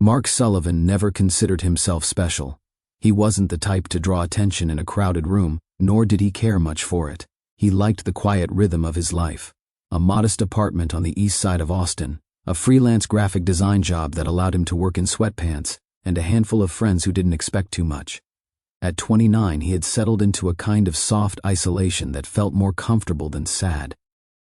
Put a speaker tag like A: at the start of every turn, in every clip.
A: Mark Sullivan never considered himself special. He wasn't the type to draw attention in a crowded room, nor did he care much for it. He liked the quiet rhythm of his life. A modest apartment on the east side of Austin, a freelance graphic design job that allowed him to work in sweatpants, and a handful of friends who didn't expect too much. At 29, he had settled into a kind of soft isolation that felt more comfortable than sad.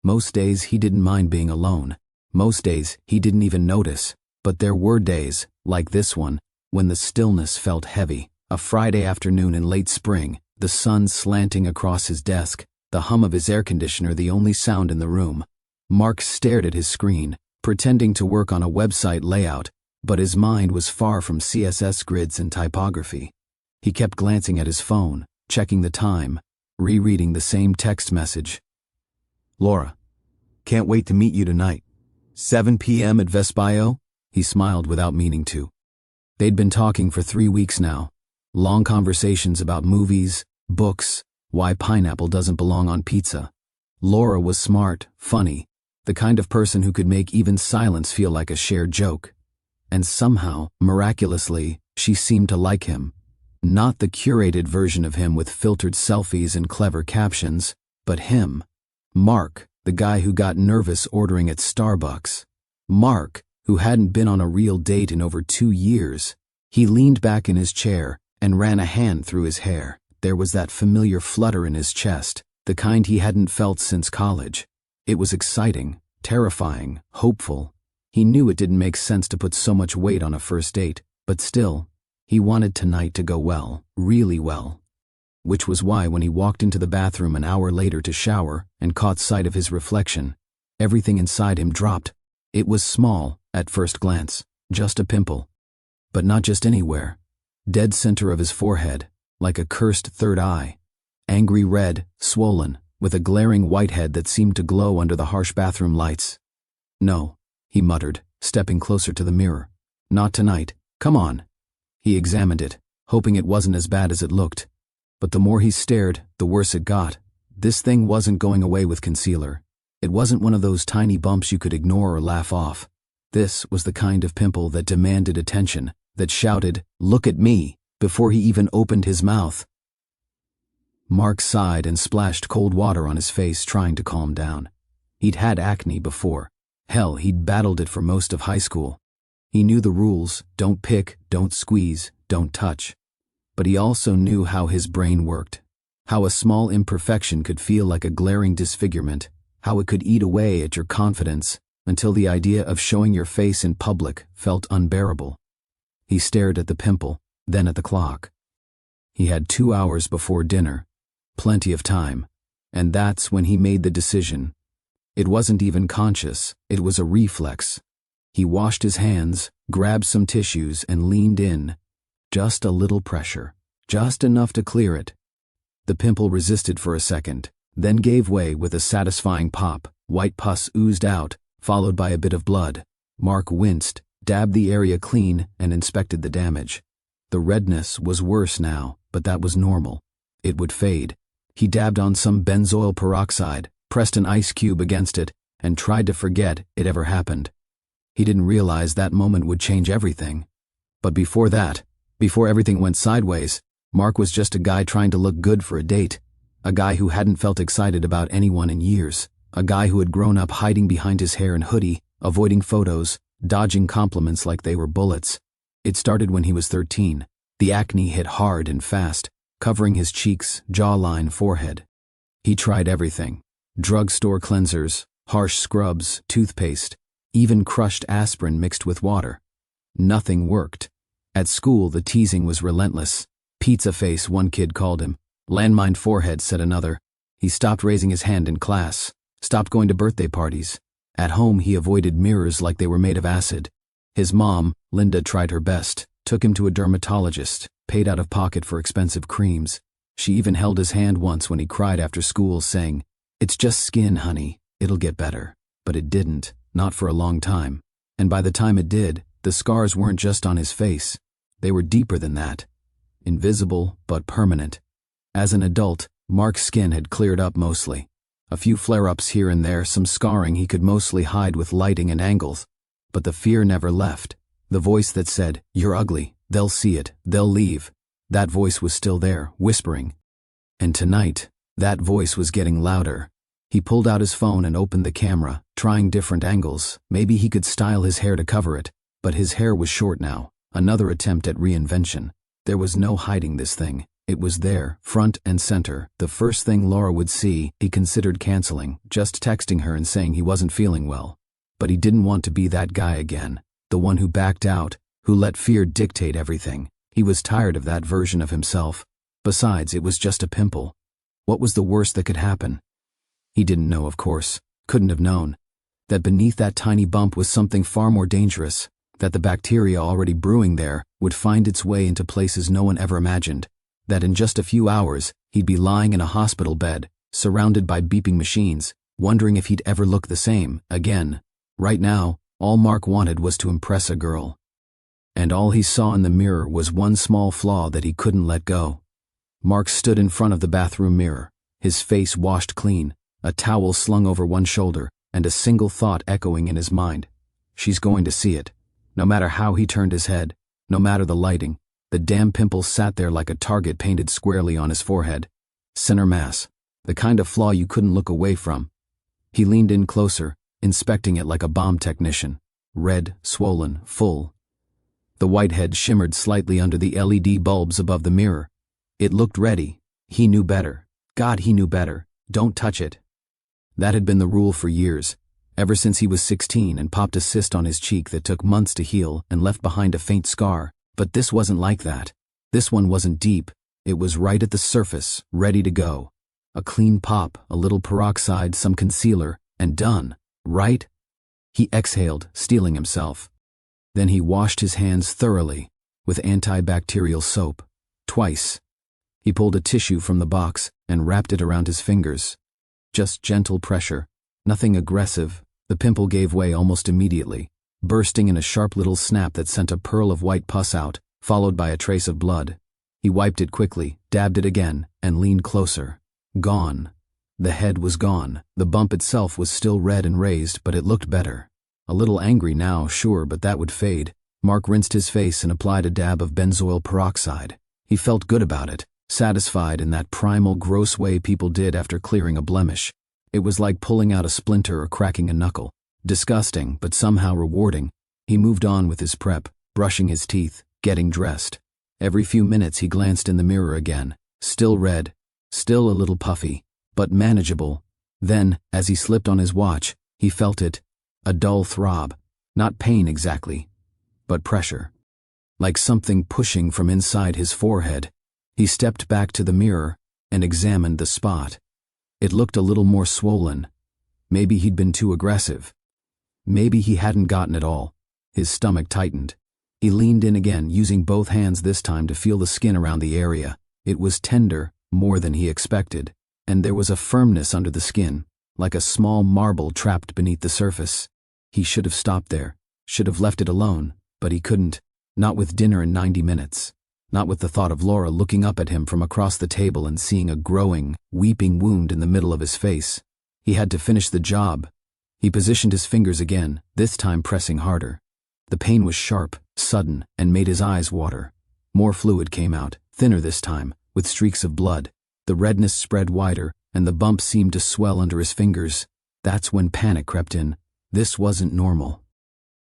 A: Most days he didn't mind being alone. Most days he didn't even notice. But there were days, like this one, when the stillness felt heavy. A Friday afternoon in late spring, the sun slanting across his desk, the hum of his air conditioner the only sound in the room. Mark stared at his screen, pretending to work on a website layout, but his mind was far from CSS grids and typography. He kept glancing at his phone, checking the time, rereading the same text message. "Laura, can't wait to meet you tonight. 7 p.m. at Vespaio?" He smiled without meaning to. They'd been talking for 3 weeks now. Long conversations about movies, books, why pineapple doesn't belong on pizza. Laura was smart, funny, the kind of person who could make even silence feel like a shared joke. And somehow, miraculously, she seemed to like him. Not the curated version of him with filtered selfies and clever captions, but him. Mark, the guy who got nervous ordering at Starbucks. Mark, who hadn't been on a real date in over 2 years. He leaned back in his chair and ran a hand through his hair. There was that familiar flutter in his chest, the kind he hadn't felt since college. It was exciting, terrifying, hopeful. He knew it didn't make sense to put so much weight on a first date, but still, he wanted tonight to go well, really well. Which was why when he walked into the bathroom an hour later to shower and caught sight of his reflection, everything inside him dropped. It was small, at first glance, just a pimple. But not just anywhere. Dead center of his forehead, like a cursed third eye. Angry red, swollen, with a glaring whitehead that seemed to glow under the harsh bathroom lights. "No," he muttered, stepping closer to the mirror. "Not tonight. Come on." He examined it, hoping it wasn't as bad as it looked. But the more he stared, the worse it got. This thing wasn't going away with concealer. It wasn't one of those tiny bumps you could ignore or laugh off. This was the kind of pimple that demanded attention, that shouted, "Look at me," before he even opened his mouth. Mark sighed and splashed cold water on his face, trying to calm down. He'd had acne before. Hell, he'd battled it for most of high school. He knew the rules: don't pick, don't squeeze, don't touch. But he also knew how his brain worked, how a small imperfection could feel like a glaring disfigurement, how it could eat away at your confidence until the idea of showing your face in public felt unbearable. He stared at the pimple, then at the clock. He had 2 hours before dinner, plenty of time, and that's when he made the decision. It wasn't even conscious, it was a reflex. He washed his hands, grabbed some tissues, and leaned in. Just a little pressure, just enough to clear it. The pimple resisted for a second, then gave way with a satisfying pop. White pus oozed out, followed by a bit of blood. Mark winced, dabbed the area clean, and inspected the damage. The redness was worse now, but that was normal. It would fade. He dabbed on some benzoyl peroxide, pressed an ice cube against it, and tried to forget it ever happened. He didn't realize that moment would change everything. But before that, before everything went sideways, Mark was just a guy trying to look good for a date. A guy who hadn't felt excited about anyone in years. A guy who had grown up hiding behind his hair and hoodie, avoiding photos, dodging compliments like they were bullets. It started when he was 13. The acne hit hard and fast, covering his cheeks, jawline, forehead. He tried everything. Drugstore cleansers, harsh scrubs, toothpaste, even crushed aspirin mixed with water. Nothing worked. At school, the teasing was relentless. "Pizza face," one kid called him. "Landmine forehead," said another. He stopped raising his hand in class, stopped going to birthday parties. At home, he avoided mirrors like they were made of acid. His mom, Linda, tried her best, took him to a dermatologist, paid out of pocket for expensive creams. She even held his hand once when he cried after school, saying, "It's just skin, honey. It'll get better." But it didn't, not for a long time. And by the time it did, the scars weren't just on his face. They were deeper than that. Invisible, but permanent. As an adult, Mark's skin had cleared up mostly. A few flare-ups here and there, some scarring he could mostly hide with lighting and angles. But the fear never left. The voice that said, "You're ugly, they'll see it, they'll leave." That voice was still there, whispering. And tonight, that voice was getting louder. He pulled out his phone and opened the camera, trying different angles. Maybe he could style his hair to cover it, but his hair was short now. Another attempt at reinvention. There was no hiding this thing. It was there, front and center. The first thing Laura would see. He considered canceling, just texting her and saying he wasn't feeling well. But he didn't want to be that guy again. The one who backed out, who let fear dictate everything. He was tired of that version of himself. Besides, it was just a pimple. What was the worst that could happen? He didn't know, of course. Couldn't have known. That beneath that tiny bump was something far more dangerous. That the bacteria already brewing there would find its way into places no one ever imagined. That in just a few hours, he'd be lying in a hospital bed, surrounded by beeping machines, wondering if he'd ever look the same again. Right now, all Mark wanted was to impress a girl. And all he saw in the mirror was one small flaw that he couldn't let go. Mark stood in front of the bathroom mirror, his face washed clean, a towel slung over one shoulder, and a single thought echoing in his mind. She's going to see it. No matter how he turned his head, no matter the lighting, the damn pimple sat there like a target painted squarely on his forehead. Center mass, the kind of flaw you couldn't look away from. He leaned in closer, inspecting it like a bomb technician. Red, swollen, full. The whitehead shimmered slightly under the LED bulbs above the mirror. It looked ready. He knew better. God, he knew better. Don't touch it. That had been the rule for years, ever since he was 16 and popped a cyst on his cheek that took months to heal and left behind a faint scar. But this wasn't like that. This one wasn't deep. It was right at the surface, ready to go. A clean pop, a little peroxide, some concealer, and done. Right? He exhaled, steeling himself. Then he washed his hands thoroughly, with antibacterial soap. Twice. He pulled a tissue from the box and wrapped it around his fingers. Just gentle pressure, nothing aggressive. The pimple gave way almost immediately, bursting in a sharp little snap that sent a pearl of white pus out, followed by a trace of blood. He wiped it quickly, dabbed it again, and leaned closer. Gone. The head was gone. The bump itself was still red and raised, but it looked better. A little angry now, sure, but that would fade. Mark rinsed his face and applied a dab of benzoyl peroxide. He felt good about it, satisfied in that primal, gross way people did after clearing a blemish. It was like pulling out a splinter or cracking a knuckle. Disgusting, but somehow rewarding. He moved on with his prep, brushing his teeth, getting dressed. Every few minutes he glanced in the mirror again. Still red, still a little puffy, but manageable. Then, as he slipped on his watch, he felt it. A dull throb. Not pain exactly, but pressure. Like something pushing from inside his forehead. He stepped back to the mirror and examined the spot. It looked a little more swollen. Maybe he'd been too aggressive. Maybe he hadn't gotten it all. His stomach tightened. He leaned in again, using both hands this time to feel the skin around the area. It was tender, more than he expected, and there was a firmness under the skin, like a small marble trapped beneath the surface. He should have stopped there, should have left it alone, but he couldn't. Not with dinner in 90 minutes. Not with the thought of Laura looking up at him from across the table and seeing a growing, weeping wound in the middle of his face. He had to finish the job. He positioned his fingers again, this time pressing harder. The pain was sharp, sudden, and made his eyes water. More fluid came out, thinner this time, with streaks of blood. The redness spread wider, and the bump seemed to swell under his fingers. That's when panic crept in. This wasn't normal.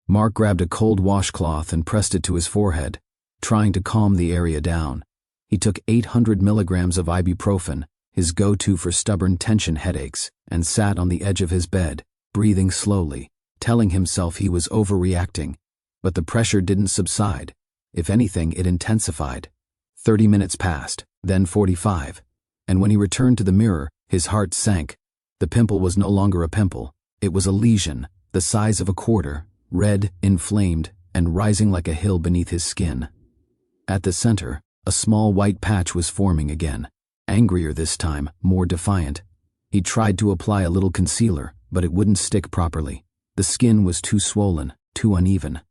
A: Mark grabbed a cold washcloth and pressed it to his forehead, trying to calm the area down. He took 800 milligrams of ibuprofen, his go-to for stubborn tension headaches, and sat on the edge of his bed, breathing slowly, telling himself he was overreacting. But the pressure didn't subside. If anything, it intensified. 30 minutes passed, then 45. And when he returned to the mirror, his heart sank. The pimple was no longer a pimple. It was a lesion, the size of a quarter, red, inflamed, and rising like a hill beneath his skin. At the center, a small white patch was forming again, angrier this time, more defiant. He tried to apply a little concealer, but it wouldn't stick properly. The skin was too swollen, too uneven.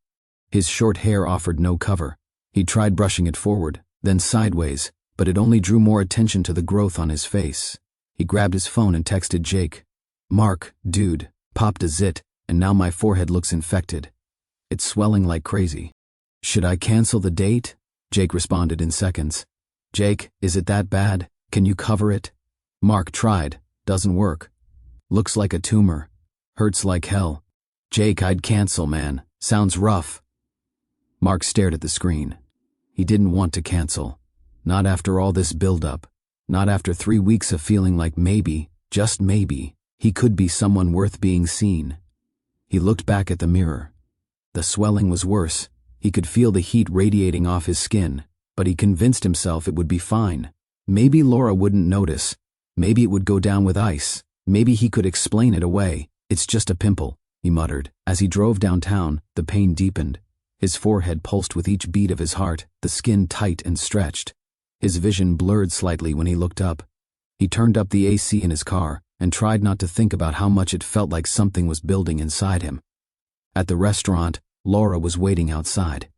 A: His short hair offered no cover. He tried brushing it forward, then sideways, but it only drew more attention to the growth on his face. He grabbed his phone and texted Jake. "Mark, dude, popped a zit, and now my forehead looks infected. It's swelling like crazy." "Should I cancel the date?" Jake responded in seconds. "Jake, is it that bad? Can you cover it?" Mark tried. "Doesn't work. Looks like a tumor. Hurts like hell." "Jake, I'd cancel, man. Sounds rough." Mark stared at the screen. He didn't want to cancel. Not after all this build-up. Not after 3 weeks of feeling like maybe, just maybe, he could be someone worth being seen. He looked back at the mirror. The swelling was worse. He could feel the heat radiating off his skin, but he convinced himself it would be fine. Maybe Laura wouldn't notice. Maybe it would go down with ice. Maybe he could explain it away. "It's just a pimple," he muttered. As he drove downtown, the pain deepened. His forehead pulsed with each beat of his heart, the skin tight and stretched. His vision blurred slightly when he looked up. He turned up the AC in his car and tried not to think about how much it felt like something was building inside him. At the restaurant, Laura was waiting outside.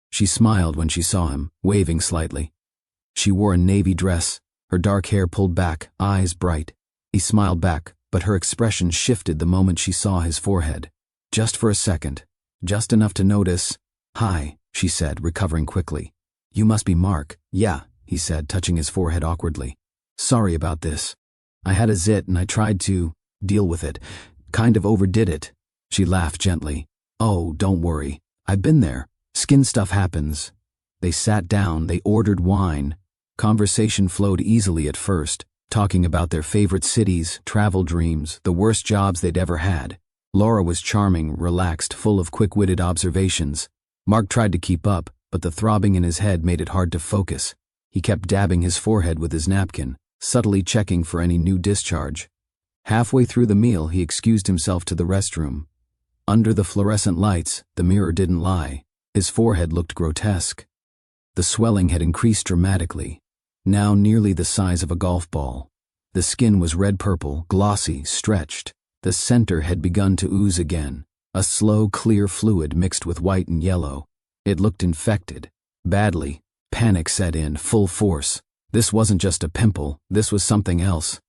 A: She smiled when she saw him, waving slightly. She wore a navy dress, her dark hair pulled back, eyes bright. He smiled back, but her expression shifted the moment she saw his forehead. Just for a second, just enough to notice. "Hi," she said, recovering quickly. "You must be Mark." "Yeah," he said, touching his forehead awkwardly. "Sorry about this. I had a zit and I tried to deal with it. Kind of overdid it." She laughed gently. "Oh, don't worry. I've been there. Skin stuff happens." They sat down, they ordered wine. Conversation flowed easily at first, talking about their favorite cities, travel dreams, the worst jobs they'd ever had. Laura was charming, relaxed, full of quick-witted observations. Mark tried to keep up, but the throbbing in his head made it hard to focus. He kept dabbing his forehead with his napkin, subtly checking for any new discharge. Halfway through the meal, he excused himself to the restroom. Under the fluorescent lights, the mirror didn't lie. His forehead looked grotesque. The swelling had increased dramatically, now nearly the size of a golf ball. The skin was red-purple, glossy, stretched. The center had begun to ooze again, a slow, clear fluid mixed with white and yellow. It looked infected. Badly. Panic set in, full force. This wasn't just a pimple, this was something else.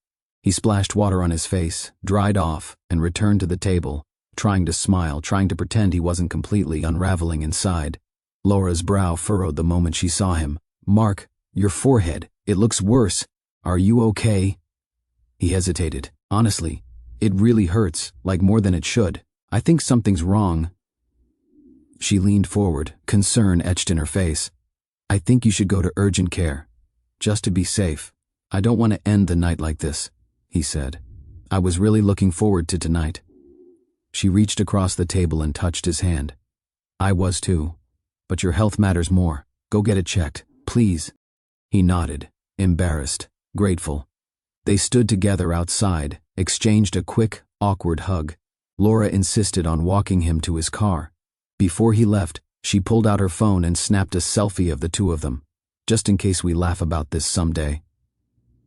A: He splashed water on his face, dried off, and returned to the table, trying to smile, trying to pretend he wasn't completely unraveling inside. Laura's brow furrowed the moment she saw him. "Mark, your forehead, it looks worse. Are you okay?" He hesitated. "Honestly, it really hurts, like more than it should. I think something's wrong." She leaned forward, concern etched in her face. "I think you should go to urgent care. Just to be safe. I don't want to end the night like this," he said. "I was really looking forward to tonight." She reached across the table and touched his hand. "I was too. But your health matters more. Go get it checked, please." He nodded, embarrassed, grateful. They stood together outside, exchanged a quick, awkward hug. Laura insisted on walking him to his car. Before he left, she pulled out her phone and snapped a selfie of the two of them, just in case we laugh about this someday.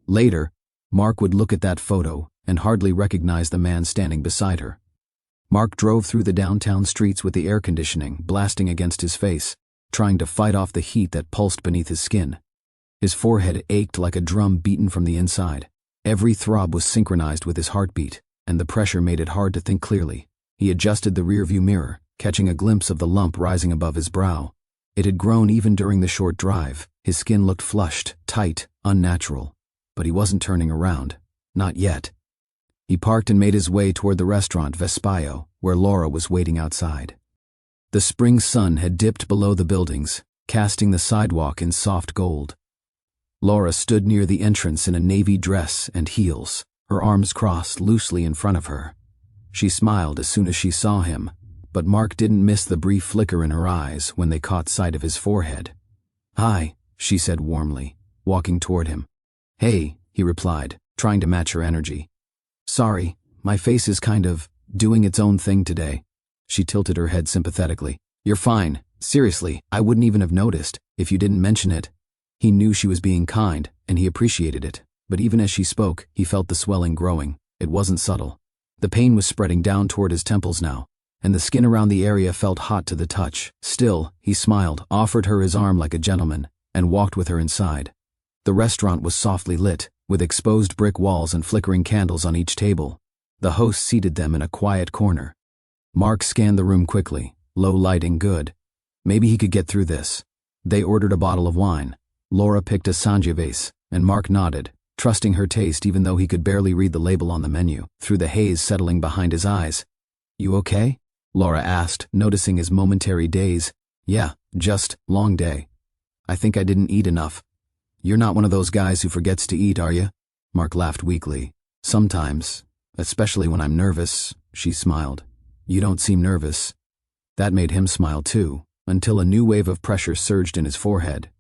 A: Later, Mark would look at that photo and hardly recognize the man standing beside her. Mark drove through the downtown streets with the air conditioning blasting against his face, trying to fight off the heat that pulsed beneath his skin. His forehead ached like a drum beaten from the inside. Every throb was synchronized with his heartbeat, and the pressure made it hard to think clearly. He adjusted the rearview mirror, catching a glimpse of the lump rising above his brow. It had grown even during the short drive. His skin looked flushed, tight, unnatural. But he wasn't turning around. Not yet. He parked and made his way toward the restaurant Vespaio, where Laura was waiting outside. The spring sun had dipped below the buildings, casting the sidewalk in soft gold. Laura stood near the entrance in a navy dress and heels, her arms crossed loosely in front of her. She smiled as soon as she saw him, but Mark didn't miss the brief flicker in her eyes when they caught sight of his forehead. "Hi," she said warmly, walking toward him. "Hey," he replied, trying to match her energy. "Sorry, my face is kind of doing its own thing today." She tilted her head sympathetically. "You're fine. Seriously, I wouldn't even have noticed if you didn't mention it." He knew she was being kind, and he appreciated it, but even as she spoke, he felt the swelling growing. It wasn't subtle. The pain was spreading down toward his temples now, and the skin around the area felt hot to the touch. Still, he smiled, offered her his arm like a gentleman, and walked with her inside. The restaurant was softly lit, with exposed brick walls and flickering candles on each table. The host seated them in a quiet corner. Mark scanned the room quickly, low lighting good. Maybe he could get through this. They ordered a bottle of wine. Laura picked a Sangiovese, and Mark nodded, trusting her taste even though he could barely read the label on the menu, through the haze settling behind his eyes. "You okay?" Laura asked, noticing his momentary daze. "Yeah, just long day. I think I didn't eat enough." "You're not one of those guys who forgets to eat, are you?" Mark laughed weakly. "Sometimes, especially when I'm nervous," she smiled. "You don't seem nervous." That made him smile too, until a new wave of pressure surged in his forehead.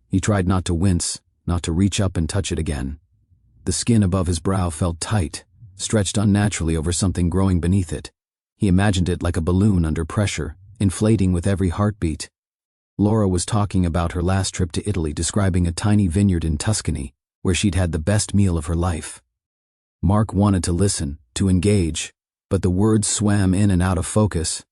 A: He tried not to wince, not to reach up and touch it again. The skin above his brow felt tight, stretched unnaturally over something growing beneath it. He imagined it like a balloon under pressure, inflating with every heartbeat. Laura was talking about her last trip to Italy, describing a tiny vineyard in Tuscany, where she'd had the best meal of her life. Mark wanted to listen, to engage, but the words swam in and out of focus.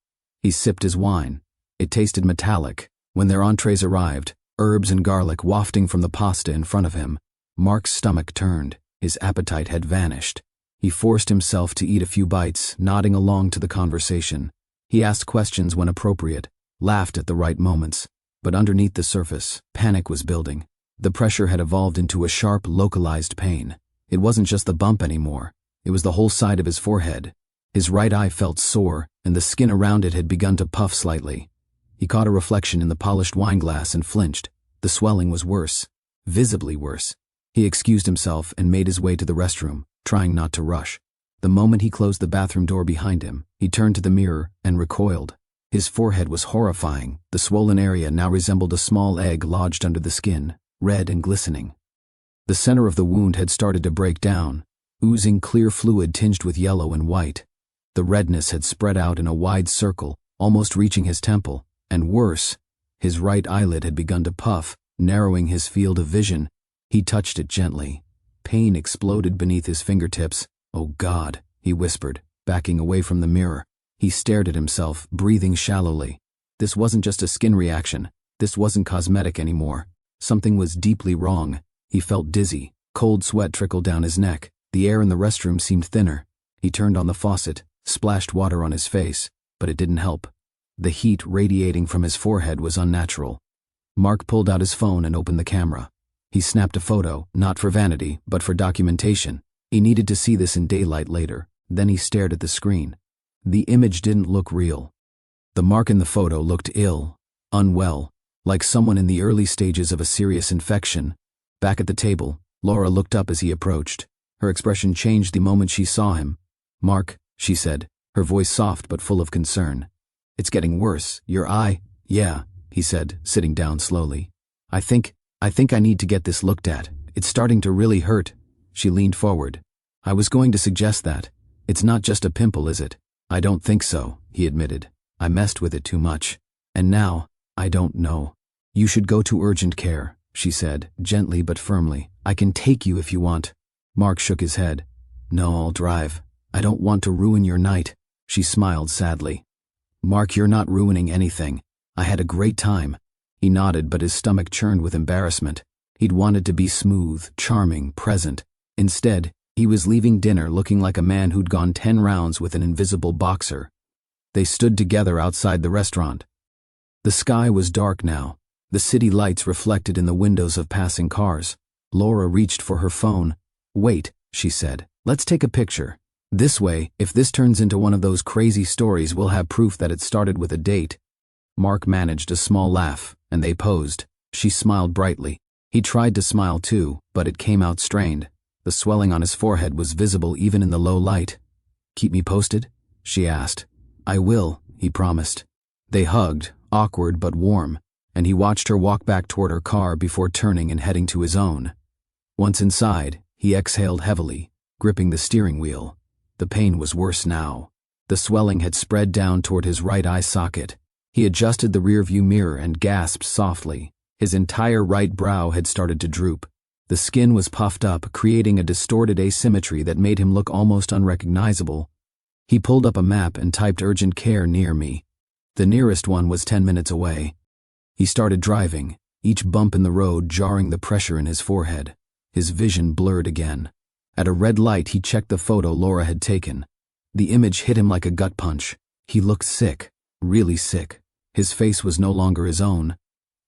A: He sipped his wine. It tasted metallic. When their entrees arrived, herbs and garlic wafting from the pasta in front of him, Mark's stomach turned. His appetite had vanished. He forced himself to eat a few bites, nodding along to the conversation. He asked questions when appropriate, laughed at the right moments, but underneath the surface, panic was building. The pressure had evolved into a sharp, localized pain. It wasn't just the bump anymore. It was the whole side of his forehead. His right eye felt sore, and the skin around it had begun to puff slightly. He caught a reflection in the polished wine glass and flinched. The swelling was worse, visibly worse. He excused himself and made his way to the restroom, trying not to rush. The moment he closed the bathroom door behind him, he turned to the mirror and recoiled. His forehead was horrifying. The swollen area now resembled a small egg lodged under the skin, red and glistening. The center of the wound had started to break down, oozing clear fluid tinged with yellow and white. The redness had spread out in a wide circle, almost reaching his temple, and worse, his right eyelid had begun to puff, narrowing his field of vision. He touched it gently. Pain exploded beneath his fingertips. "Oh God," he whispered, backing away from the mirror. He stared at himself, breathing shallowly. This wasn't just a skin reaction. This wasn't cosmetic anymore. Something was deeply wrong. He felt dizzy. Cold sweat trickled down his neck. The air in the restroom seemed thinner. He turned on the faucet, splashed water on his face, but it didn't help. The heat radiating from his forehead was unnatural. Mark pulled out his phone and opened the camera. He snapped a photo, not for vanity, but for documentation. He needed to see this in daylight later. Then he stared at the screen. The image didn't look real. The mark in the photo looked ill, unwell, like someone in the early stages of a serious infection. Back at the table, Laura looked up as he approached. Her expression changed the moment she saw him. "Mark," she said, her voice soft but full of concern. "It's getting worse. Your eye—" "Yeah," he said, sitting down slowly. I think I need to get this looked at. It's starting to really hurt." She leaned forward. "I was going to suggest that. It's not just a pimple, is it?" "I don't think so," he admitted. "I messed with it too much. And now, I don't know." "You should go to urgent care," she said, gently but firmly. "I can take you if you want." Mark shook his head. "No, I'll drive. I don't want to ruin your night." She smiled sadly. "Mark, you're not ruining anything. I had a great time." He nodded, but his stomach churned with embarrassment. He'd wanted to be smooth, charming, present. Instead, he was leaving dinner looking like a man who'd gone 10 rounds with an invisible boxer. They stood together outside the restaurant. The sky was dark now, the city lights reflected in the windows of passing cars. Laura reached for her phone. "Wait," she said. "Let's take a picture. This way, if this turns into one of those crazy stories, we'll have proof that it started with a date." Mark managed a small laugh, and they posed. She smiled brightly. He tried to smile too, but it came out strained. The swelling on his forehead was visible even in the low light. "Keep me posted?" she asked. "I will," he promised. They hugged, awkward but warm, and he watched her walk back toward her car before turning and heading to his own. Once inside, he exhaled heavily, gripping the steering wheel. The pain was worse now. The swelling had spread down toward his right eye socket. He adjusted the rearview mirror and gasped softly. His entire right brow had started to droop. The skin was puffed up, creating a distorted asymmetry that made him look almost unrecognizable. He pulled up a map and typed urgent care near me. The nearest one was 10 minutes away. He started driving, each bump in the road jarring the pressure in his forehead. His vision blurred again. At a red light, he checked the photo Laura had taken. The image hit him like a gut punch. He looked sick, really sick. His face was no longer his own.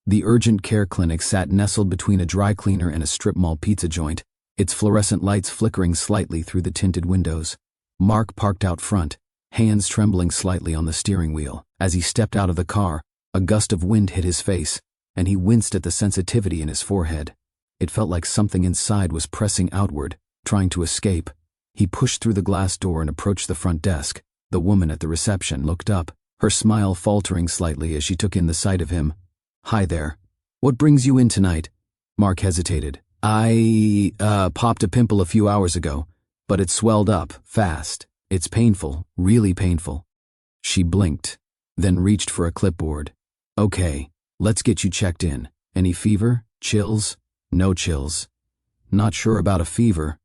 A: The urgent care clinic sat nestled between a dry cleaner and a strip mall pizza joint, its fluorescent lights flickering slightly through the tinted windows. Mark parked out front, hands trembling slightly on the steering wheel. As he stepped out of the car, a gust of wind hit his face, and he winced at the sensitivity in his forehead. It felt like something inside was pressing outward, trying to escape. He pushed through the glass door and approached the front desk. The woman at the reception looked up, her smile faltering slightly as she took in the sight of him. "Hi there. What brings you in tonight?" Mark hesitated. I popped a pimple a few hours ago, but it swelled up, fast. It's painful, really painful." She blinked, then reached for a clipboard. "Okay, let's get you checked in. Any fever? Chills?" "No chills." "Not sure about a fever."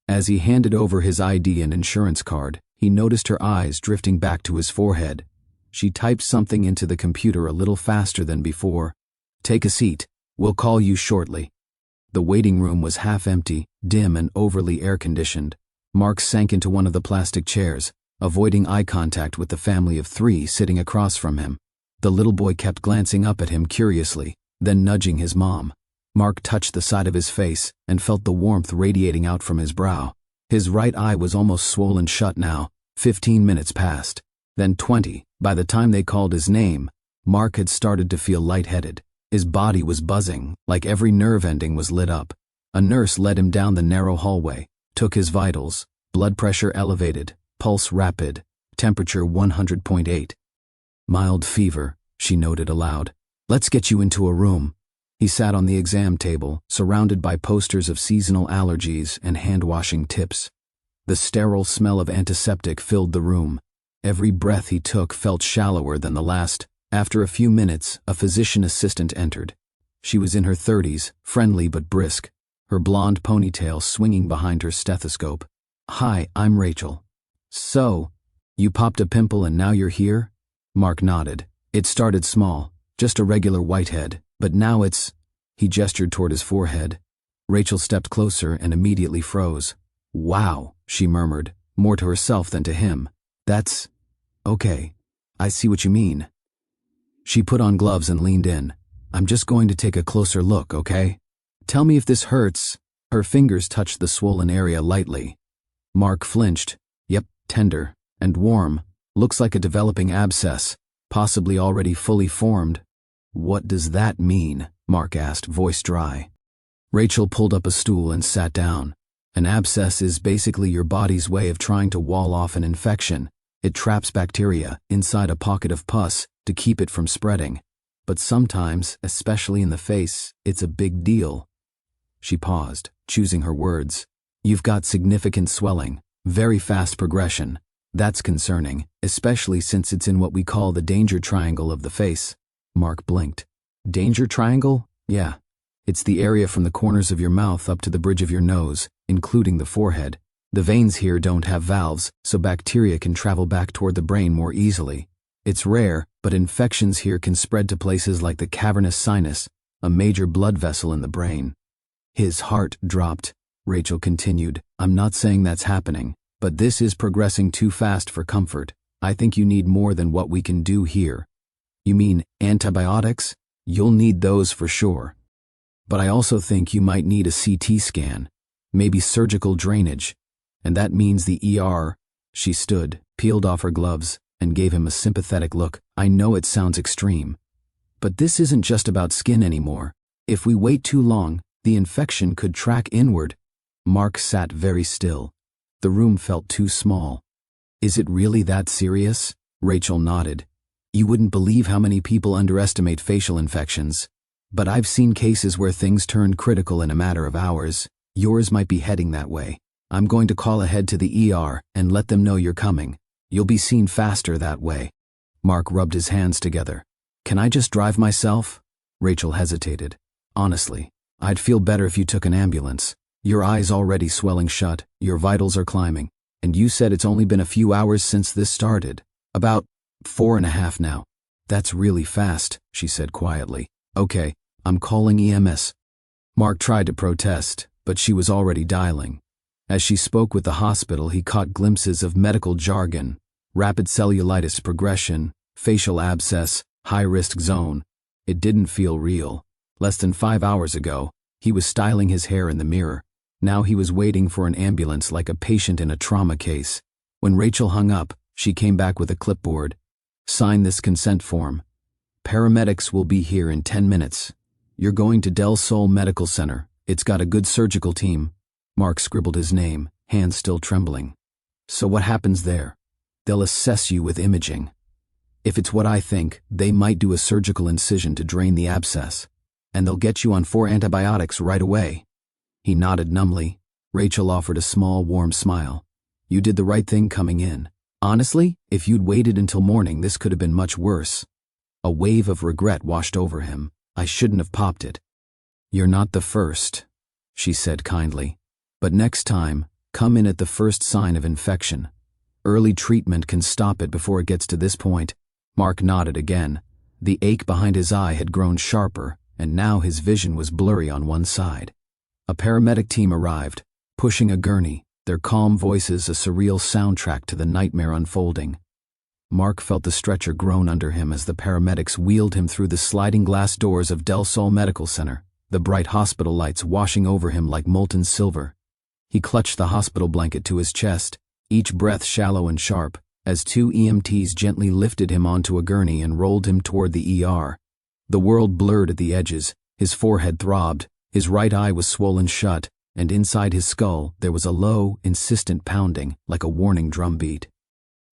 A: As he handed over his ID and insurance card, he noticed her eyes drifting back to his forehead. She typed something into the computer a little faster than before. "Take a seat. We'll call you shortly." The waiting room was half empty, dim and overly air-conditioned. Mark sank into one of the plastic chairs, avoiding eye contact with the family of 3 sitting across from him. The little boy kept glancing up at him curiously, then nudging his mom. Mark touched the side of his face and felt the warmth radiating out from his brow. His right eye was almost swollen shut now. 15 minutes passed. Then 20. By the time they called his name, Mark had started to feel lightheaded. His body was buzzing, like every nerve ending was lit up. A nurse led him down the narrow hallway, took his vitals, blood pressure elevated, pulse rapid, temperature 100.8. "Mild fever," she noted aloud. "Let's get you into a room." He sat on the exam table, surrounded by posters of seasonal allergies and hand-washing tips. The sterile smell of antiseptic filled the room. Every breath he took felt shallower than the last. After a few minutes, a physician assistant entered. She was in her 30s, friendly but brisk, her blonde ponytail swinging behind her stethoscope. "Hi, I'm Rachel." "So, you popped a pimple and now you're here?" Mark nodded. "It started small, just a regular whitehead, but now it's—" He gestured toward his forehead. Rachel stepped closer and immediately froze. "Wow," she murmured, more to herself than to him. "That's... okay. I see what you mean." She put on gloves and leaned in. "I'm just going to take a closer look, okay? Tell me if this hurts." Her fingers touched the swollen area lightly. Mark flinched. "Yep, tender. And warm. Looks like a developing abscess, possibly already fully formed." "What does that mean?" Mark asked, voice dry. Rachel pulled up a stool and sat down. "An abscess is basically your body's way of trying to wall off an infection. It traps bacteria inside a pocket of pus to keep it from spreading. But sometimes, especially in the face, it's a big deal." She paused, choosing her words. "You've got significant swelling, very fast progression. That's concerning, especially since it's in what we call the danger triangle of the face." Mark blinked. "Danger triangle?" "Yeah. It's the area from the corners of your mouth up to the bridge of your nose, including the forehead. The veins here don't have valves, so bacteria can travel back toward the brain more easily. It's rare, but infections here can spread to places like the cavernous sinus, a major blood vessel in the brain." His heart dropped. Rachel continued, "I'm not saying that's happening, but this is progressing too fast for comfort. I think you need more than what we can do here." "You mean antibiotics?" "You'll need those for sure. But I also think you might need a CT scan, maybe surgical drainage. And that means the ER." She stood, peeled off her gloves, and gave him a sympathetic look. "I know it sounds extreme, but this isn't just about skin anymore. If we wait too long, the infection could track inward." Mark sat very still. The room felt too small. "Is it really that serious?" Rachel nodded. "You wouldn't believe how many people underestimate facial infections. But I've seen cases where things turned critical in a matter of hours. Yours might be heading that way. I'm going to call ahead to the ER and let them know you're coming. You'll be seen faster that way." Mark rubbed his hands together. "Can I just drive myself?" Rachel hesitated. "Honestly, I'd feel better if you took an ambulance. Your eye's already swelling shut, your vitals are climbing, and you said it's only been a few hours since this started. About 4.5 now." "That's really fast," she said quietly. "Okay, I'm calling EMS." Mark tried to protest, but she was already dialing. As she spoke with the hospital, he caught glimpses of medical jargon: rapid cellulitis progression, facial abscess, high-risk zone. It didn't feel real. Less than 5 hours ago, he was styling his hair in the mirror. Now he was waiting for an ambulance like a patient in a trauma case. When Rachel hung up, she came back with a clipboard. "Sign this consent form. Paramedics will be here in 10 minutes. You're going to Del Sol Medical Center. It's got a good surgical team." Mark scribbled his name, hands still trembling. "So what happens there?" "They'll assess you with imaging. If it's what I think, they might do a surgical incision to drain the abscess. And they'll get you on 4 antibiotics right away." He nodded numbly. Rachel offered a small, warm smile. "You did the right thing coming in. Honestly, if you'd waited until morning, this could have been much worse." A wave of regret washed over him. "I shouldn't have popped it." "You're not the first," she said kindly. "But next time, come in at the first sign of infection. Early treatment can stop it before it gets to this point." Mark nodded again. The ache behind his eye had grown sharper, and now his vision was blurry on one side. A paramedic team arrived, pushing a gurney, their calm voices a surreal soundtrack to the nightmare unfolding. Mark felt the stretcher groan under him as the paramedics wheeled him through the sliding glass doors of Del Sol Medical Center, the bright hospital lights washing over him like molten silver. He clutched the hospital blanket to his chest, each breath shallow and sharp, as 2 EMTs gently lifted him onto a gurney and rolled him toward the ER. The world blurred at the edges, his forehead throbbed, his right eye was swollen shut, and inside his skull there was a low, insistent pounding, like a warning drumbeat.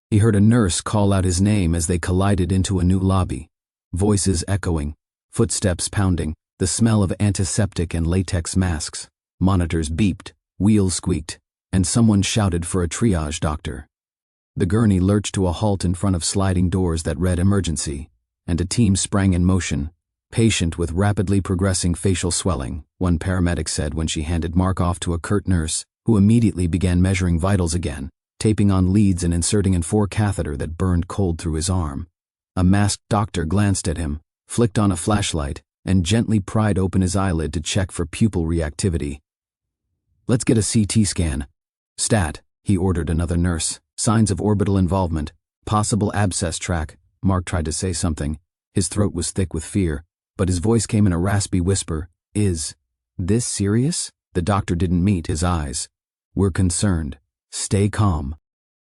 A: He heard a nurse call out his name as they collided into a new lobby. Voices echoing, footsteps pounding, the smell of antiseptic and latex masks. Monitors beeped, wheels squeaked, and someone shouted for a triage doctor. The gurney lurched to a halt in front of sliding doors that read emergency, and a team sprang in motion. "Patient with rapidly progressing facial swelling," one paramedic said when she handed Mark off to a curt nurse, who immediately began measuring vitals again, taping on leads and inserting an IV catheter that burned cold through his arm. A masked doctor glanced at him, flicked on a flashlight, and gently pried open his eyelid to check for pupil reactivity. "Let's get a CT scan." "Stat," he ordered another nurse. "Signs of orbital involvement. Possible abscess track." Mark tried to say something. His throat was thick with fear, but his voice came in a raspy whisper. "Is this serious?" The doctor didn't meet his eyes. "We're concerned. Stay calm."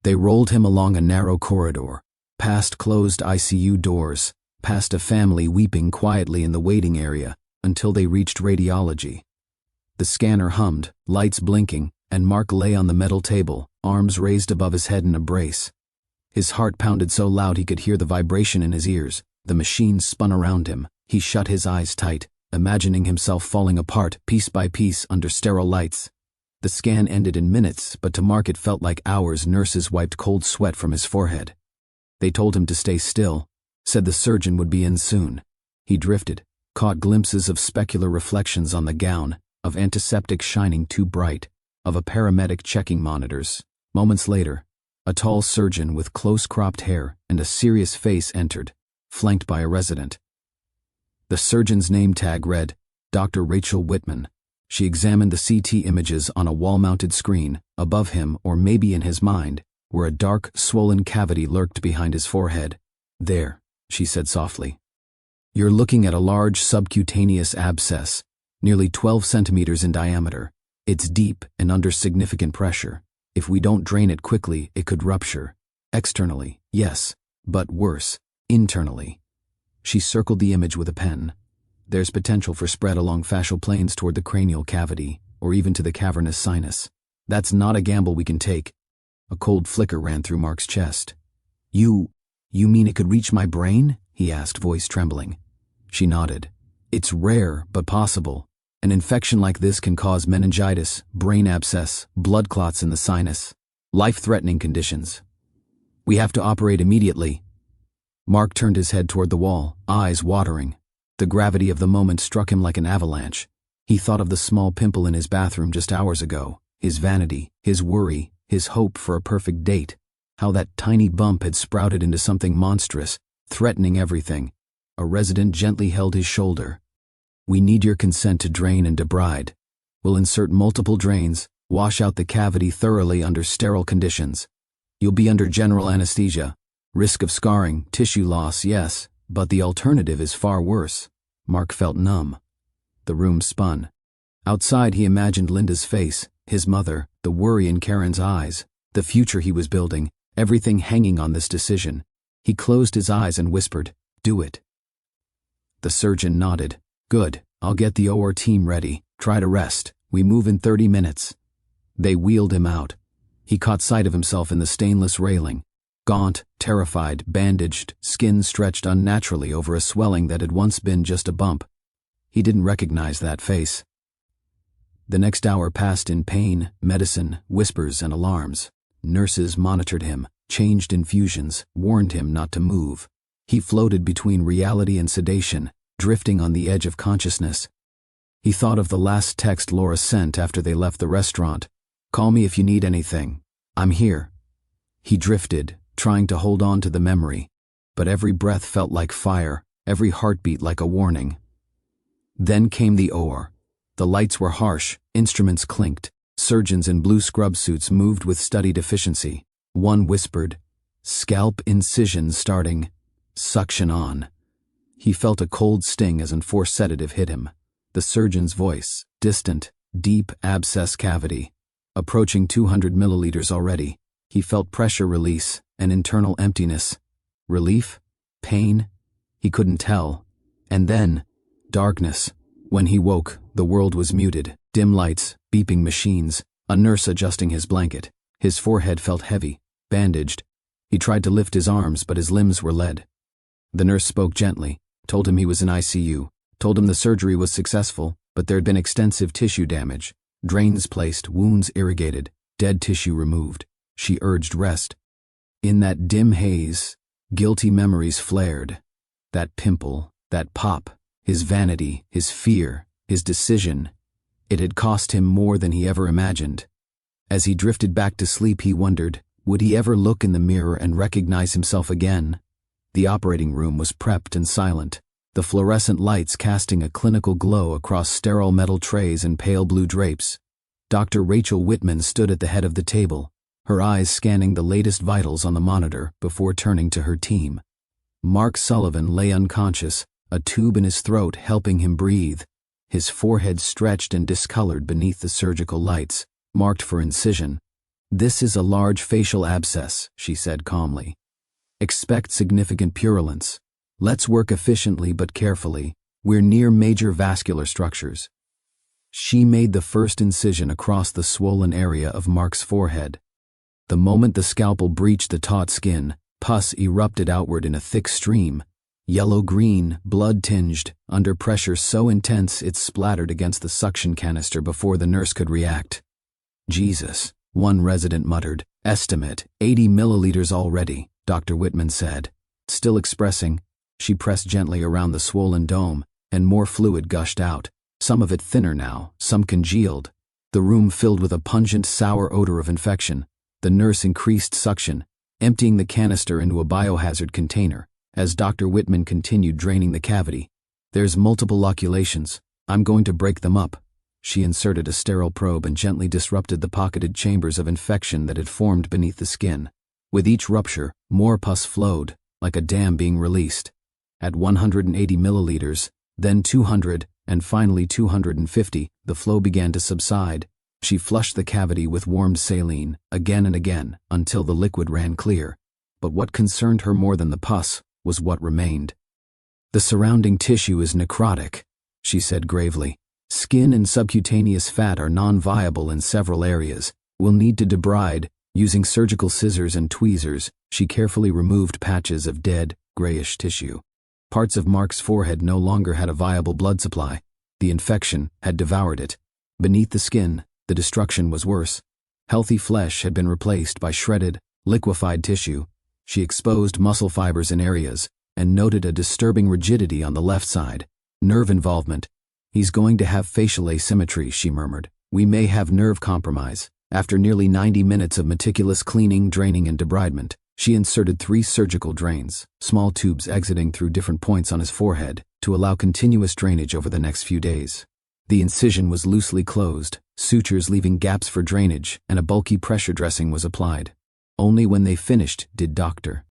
A: They rolled him along a narrow corridor, past closed ICU doors, past a family weeping quietly in the waiting area, until they reached radiology. The scanner hummed, lights blinking, and Mark lay on the metal table, arms raised above his head in a brace. His heart pounded so loud he could hear the vibration in his ears. The machine spun around him. He shut his eyes tight, imagining himself falling apart piece by piece under sterile lights. The scan ended in minutes, but to Mark it felt like hours. Nurses wiped cold sweat from his forehead. They told him to stay still, said the surgeon would be in soon. He drifted, caught glimpses of specular reflections on the gown, of antiseptic shining too bright, of a paramedic checking monitors. Moments later, a tall surgeon with close-cropped hair and a serious face entered, flanked by a resident. The surgeon's name tag read, Dr. Rachel Whitman. She examined the CT images on a wall-mounted screen. Above him, or maybe in his mind, where a dark, swollen cavity lurked behind his forehead. "There," she said softly. "You're looking at a large subcutaneous abscess, nearly 12 centimeters in diameter. It's deep and under significant pressure. If we don't drain it quickly, it could rupture. Externally, yes, but worse, internally." She circled the image with a pen. "There's potential for spread along fascial planes toward the cranial cavity, or even to the cavernous sinus. That's not a gamble we can take." A cold flicker ran through Mark's chest. You mean it could reach my brain?" he asked, voice trembling. She nodded. "It's rare, but possible. An infection like this can cause meningitis, brain abscess, blood clots in the sinus. Life-threatening conditions. We have to operate immediately." Mark turned his head toward the wall, eyes watering. The gravity of the moment struck him like an avalanche. He thought of the small pimple in his bathroom just hours ago, his vanity, his worry, his hope for a perfect date. How that tiny bump had sprouted into something monstrous, threatening everything. A resident gently held his shoulder. "We need your consent to drain and debride. We'll insert multiple drains, wash out the cavity thoroughly under sterile conditions. You'll be under general anesthesia. Risk of scarring, tissue loss, yes, But the alternative is far worse. Mark felt numb. The room spun. Outside, he imagined Linda's face, his mother, the worry in Karen's eyes, the future he was building, everything hanging on this decision. He closed his eyes and whispered, "Do it." The surgeon nodded. "Good, I'll get the OR team ready. Try to rest. We move in 30 minutes. They wheeled him out. He caught sight of himself in the stainless railing. Gaunt, terrified, bandaged, skin stretched unnaturally over a swelling that had once been just a bump. He didn't recognize that face. The next hour passed in pain, medicine, whispers, and alarms. Nurses monitored him, changed infusions, warned him not to move. He floated between reality and sedation, drifting on the edge of consciousness. He thought of the last text Laura sent after they left the restaurant. "Call me if you need anything. I'm here." He drifted, trying to hold on to the memory, but every breath felt like fire, every heartbeat like a warning. Then came the OR. The lights were harsh, instruments clinked, surgeons in blue scrub suits moved with studied efficiency. One whispered, "Scalp incision starting. Suction on." He felt a cold sting as an enforced sedative hit him. The surgeon's voice, distant, deep abscess cavity. Approaching 200 milliliters already. He felt pressure release, an internal emptiness. Relief? Pain? He couldn't tell. And then, darkness. When he woke, the world was muted. Dim lights, beeping machines, a nurse adjusting his blanket. His forehead felt heavy, bandaged. He tried to lift his arms, but his limbs were lead. The nurse spoke gently, told him he was in ICU, told him the surgery was successful, but there had been extensive tissue damage. Drains placed, wounds irrigated, dead tissue removed. She urged rest. In that dim haze, guilty memories flared. That pimple, that pop, his vanity, his fear, his decision. It had cost him more than he ever imagined. As he drifted back to sleep, he wondered, would he ever look in the mirror and recognize himself again? The operating room was prepped and silent, the fluorescent lights casting a clinical glow across sterile metal trays and pale blue drapes. Dr. Rachel Whitman stood at the head of the table, her eyes scanning the latest vitals on the monitor before turning to her team. Mark Sullivan lay unconscious, a tube in his throat helping him breathe, his forehead stretched and discolored beneath the surgical lights, marked for incision. "This is a large facial abscess," she said calmly. "Expect significant purulence. Let's work efficiently but carefully. We're near major vascular structures." She made the first incision across the swollen area of Mark's forehead. The moment the scalpel breached the taut skin, pus erupted outward in a thick stream, yellow-green, blood-tinged, under pressure so intense it splattered against the suction canister before the nurse could react. "Jesus," one resident muttered. "Estimate, 80 milliliters already," Dr. Whitman said. Still expressing, she pressed gently around the swollen dome, and more fluid gushed out, some of it thinner now, some congealed. The room filled with a pungent, sour odor of infection. The nurse increased suction, emptying the canister into a biohazard container, as Dr. Whitman continued draining the cavity. "There's multiple loculations. I'm going to break them up." She inserted a sterile probe and gently disrupted the pocketed chambers of infection that had formed beneath the skin. With each rupture, more pus flowed, like a dam being released. At 180 milliliters, then 200, and finally 250, the flow began to subside. She flushed the cavity with warmed saline, again and again, until the liquid ran clear. But what concerned her more than the pus was what remained. "The surrounding tissue is necrotic," she said gravely. "Skin and subcutaneous fat are non-viable in several areas. We'll need to debride." Using surgical scissors and tweezers, she carefully removed patches of dead, grayish tissue. Parts of Mark's forehead no longer had a viable blood supply. The infection had devoured it. Beneath the skin, the destruction was worse. Healthy flesh had been replaced by shredded, liquefied tissue. She exposed muscle fibers in areas, and noted a disturbing rigidity on the left side. Nerve involvement. "He's going to have facial asymmetry," she murmured. "We may have nerve compromise." After nearly 90 minutes of meticulous cleaning, draining, and debridement, she inserted 3 surgical drains, small tubes exiting through different points on his forehead, to allow continuous drainage over the next few days. The incision was loosely closed, sutures leaving gaps for drainage, and a bulky pressure dressing was applied. Only when they finished did Dr.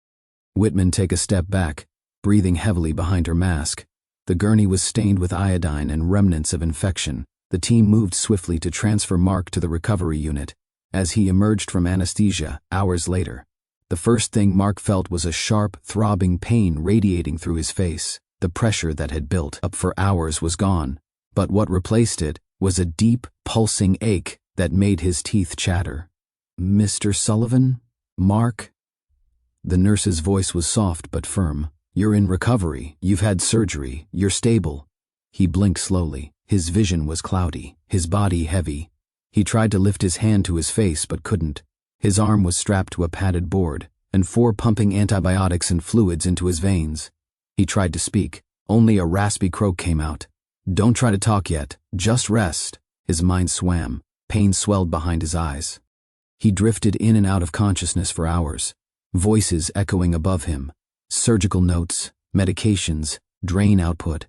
A: Whitman take a step back. breathing heavily behind her mask. The gurney was stained with iodine and remnants of infection. The team moved swiftly to transfer Mark to the recovery unit. As he emerged from anesthesia, hours later, the first thing Mark felt was a sharp, throbbing pain radiating through his face. The pressure that had built up for hours was gone, but what replaced it was a deep, pulsing ache that made his teeth chatter. "Mr. Sullivan? Mark?" The nurse's voice was soft but firm. "You're in recovery. You've had surgery. You're stable." He blinked slowly. His vision was cloudy, his body heavy. He tried to lift his hand to his face but couldn't. His arm was strapped to a padded board, and 4 pumping antibiotics and fluids into his veins. He tried to speak. Only a raspy croak came out. "Don't try to talk yet. Just rest." His mind swam. Pain swelled behind his eyes. He drifted in and out of consciousness for hours. Voices echoing above him. Surgical notes, medications, drain output.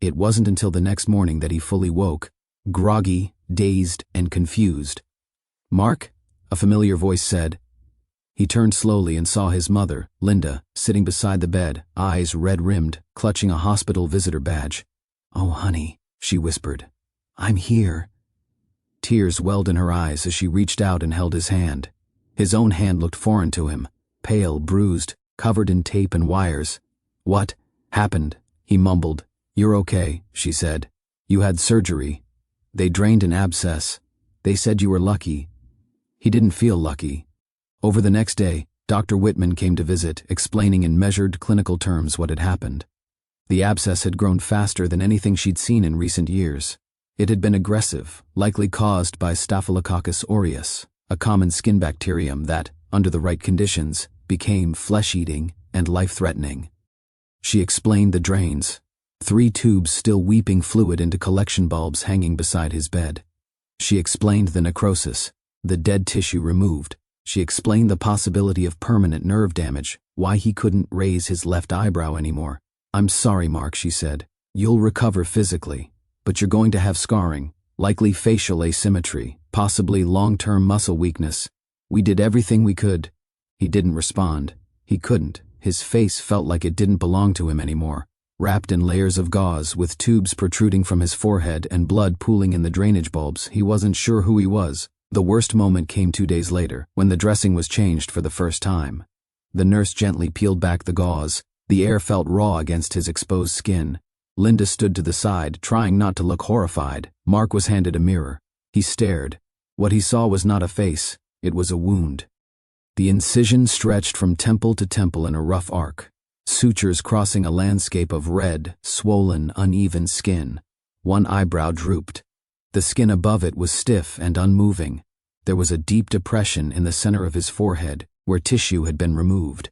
A: It wasn't until the next morning that he fully woke, groggy, dazed, and confused. "Mark?" a familiar voice said. He turned slowly and saw his mother, Linda, sitting beside the bed, eyes red-rimmed, clutching a hospital visitor badge. "Oh, honey," she whispered. "I'm here." Tears welled in her eyes as she reached out and held his hand. His own hand looked foreign to him, pale, bruised, covered in tape and wires. "What happened?" he mumbled. "You're okay," she said. "You had surgery. They drained an abscess. They said you were lucky." He didn't feel lucky. Over the next day, Dr. Whitman came to visit, explaining in measured clinical terms what had happened. The abscess had grown faster than anything she'd seen in recent years. It had been aggressive, likely caused by Staphylococcus aureus, a common skin bacterium that, under the right conditions, became flesh-eating and life-threatening. She explained the drains. 3 tubes still weeping fluid into collection bulbs hanging beside his bed. She explained the necrosis, the dead tissue removed. She explained the possibility of permanent nerve damage, why he couldn't raise his left eyebrow anymore. "I'm sorry, Mark," she said. "You'll recover physically, but you're going to have scarring, likely facial asymmetry, possibly long-term muscle weakness. We did everything we could." He didn't respond. He couldn't. His face felt like it didn't belong to him anymore. Wrapped in layers of gauze, with tubes protruding from his forehead and blood pooling in the drainage bulbs, he wasn't sure who he was. The worst moment came 2 days later, when the dressing was changed for the first time. The nurse gently peeled back the gauze. The air felt raw against his exposed skin. Linda stood to the side, trying not to look horrified. Mark was handed a mirror. He stared. What he saw was not a face, it was a wound. The incision stretched from temple to temple in a rough arc, sutures crossing a landscape of red, swollen, uneven skin. One eyebrow drooped. The skin above it was stiff and unmoving. There was a deep depression in the center of his forehead, where tissue had been removed.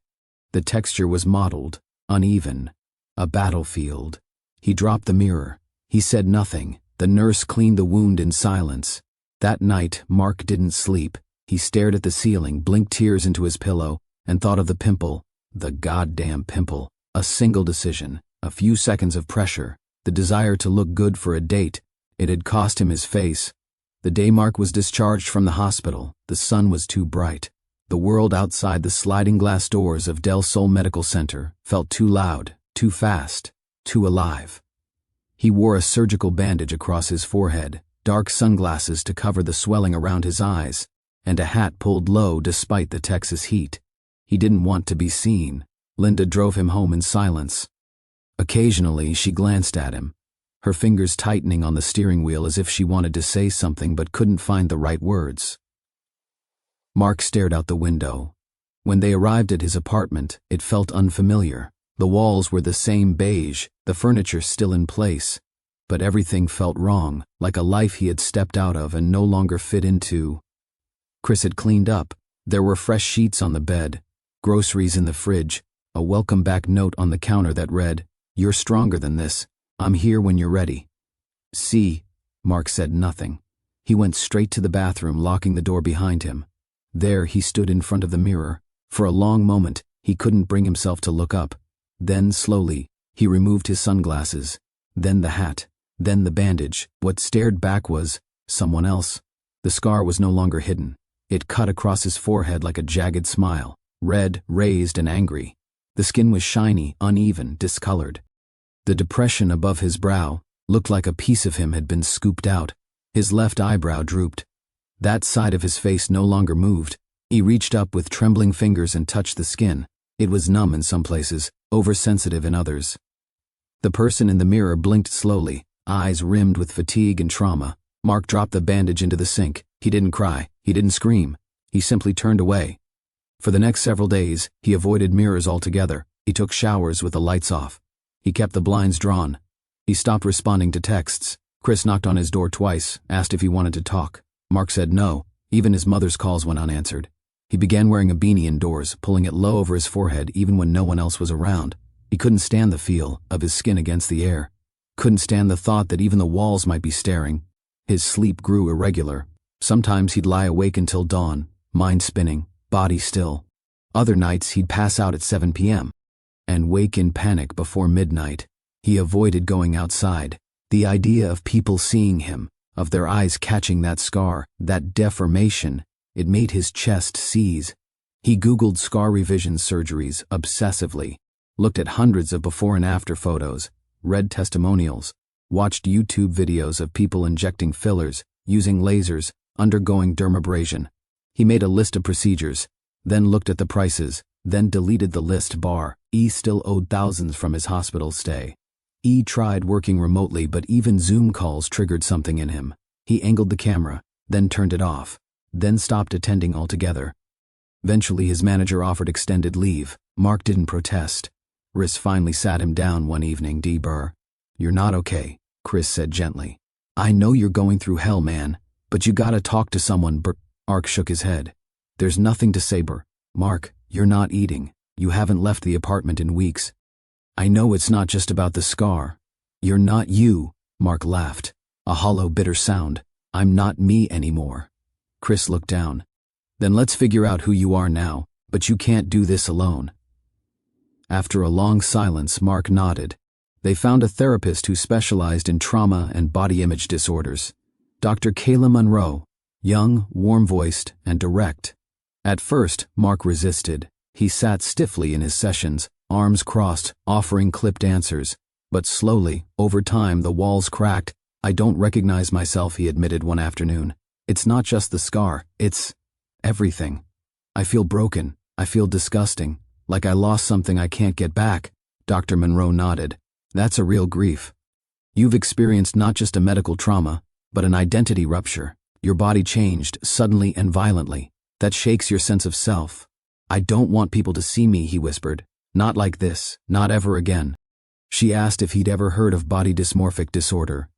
A: The texture was mottled, uneven. A battlefield. He dropped the mirror. He said nothing. The nurse cleaned the wound in silence. That night, Mark didn't sleep. He stared at the ceiling, blinked tears into his pillow, and thought of the pimple. The goddamn pimple. A single decision, a few seconds of pressure, the desire to look good for a date. It had cost him his face. The day Mark was discharged from the hospital, the sun was too bright. The world outside the sliding glass doors of Del Sol Medical Center felt too loud, too fast, too alive. He wore a surgical bandage across his forehead, dark sunglasses to cover the swelling around his eyes, and a hat pulled low despite the Texas heat. He didn't want to be seen. Linda drove him home in silence. Occasionally, she glanced at him, her fingers tightening on the steering wheel as if she wanted to say something but couldn't find the right words. Mark stared out the window. When they arrived at his apartment, it felt unfamiliar. The walls were the same beige, the furniture still in place, but everything felt wrong, like a life he had stepped out of and no longer fit into. Chris had cleaned up. There were fresh sheets on the bed, groceries in the fridge, a welcome back note on the counter that read, "You're stronger than this. I'm here when you're ready." "See," Mark said nothing. He went straight to the bathroom, locking the door behind him. There he stood in front of the mirror. For a long moment, he couldn't bring himself to look up. Then, slowly, he removed his sunglasses, then the hat, then the bandage. What stared back was someone else. The scar was no longer hidden. It cut across his forehead like a jagged smile, red, raised, and angry. The skin was shiny, uneven, discolored. The depression above his brow looked like a piece of him had been scooped out. His left eyebrow drooped. That side of his face no longer moved. He reached up with trembling fingers and touched the skin. It was numb in some places, oversensitive in others. The person in the mirror blinked slowly, eyes rimmed with fatigue and trauma. Mark dropped the bandage into the sink. He didn't cry. He didn't scream. He simply turned away. For the next several days, he avoided mirrors altogether. He took showers with the lights off. He kept the blinds drawn. He stopped responding to texts. Chris knocked on his door twice, asked if he wanted to talk. Mark said no. Even his mother's calls went unanswered. He began wearing a beanie indoors, pulling it low over his forehead even when no one else was around. He couldn't stand the feel of his skin against the air. Couldn't stand the thought that even the walls might be staring. His sleep grew irregular. Sometimes he'd lie awake until dawn, mind spinning, body still. Other nights he'd pass out at 7 p.m. and wake in panic before midnight. He avoided going outside. The idea of people seeing him, of their eyes catching that scar, that deformation, it made his chest seize. He Googled scar revision surgeries obsessively, looked at hundreds of before and after photos, read testimonials, watched YouTube videos of people injecting fillers, using lasers, undergoing dermabrasion. He made a list of procedures, then looked at the prices, then deleted the list bar. He still owed thousands from his hospital stay. He tried working remotely, but even Zoom calls triggered something in him. He angled the camera, then turned it off, then stopped attending altogether. Eventually his manager offered extended leave. Mark didn't protest. Chris finally sat him down one evening. "D. Burr, you're not okay," Chris said gently. "I know you're going through hell, man, but you gotta talk to someone." Mark shook his head. "There's nothing to say, Burr." "Mark, you're not eating. You haven't left the apartment in weeks. I know it's not just about the scar. You're not you." Mark laughed, a hollow, bitter sound. "I'm not me anymore." Chris looked down. "Then let's figure out who you are now, but you can't do this alone." After a long silence, Mark nodded. They found a therapist who specialized in trauma and body image disorders. Dr. Kayla Monroe, young, warm-voiced, and direct. At first, Mark resisted. He sat stiffly in his sessions, arms crossed, offering clipped answers. But slowly, over time, the walls cracked. "I don't recognize myself," he admitted one afternoon. "It's not just the scar, it's everything. I feel broken. I feel disgusting, like I lost something I can't get back." Dr. Monroe nodded. "That's a real grief. You've experienced not just a medical trauma, but an identity rupture. Your body changed, suddenly and violently. That shakes your sense of self." "I don't want people to see me," he whispered. "Not like this, not ever again." She asked if he'd ever heard of body dysmorphic disorder.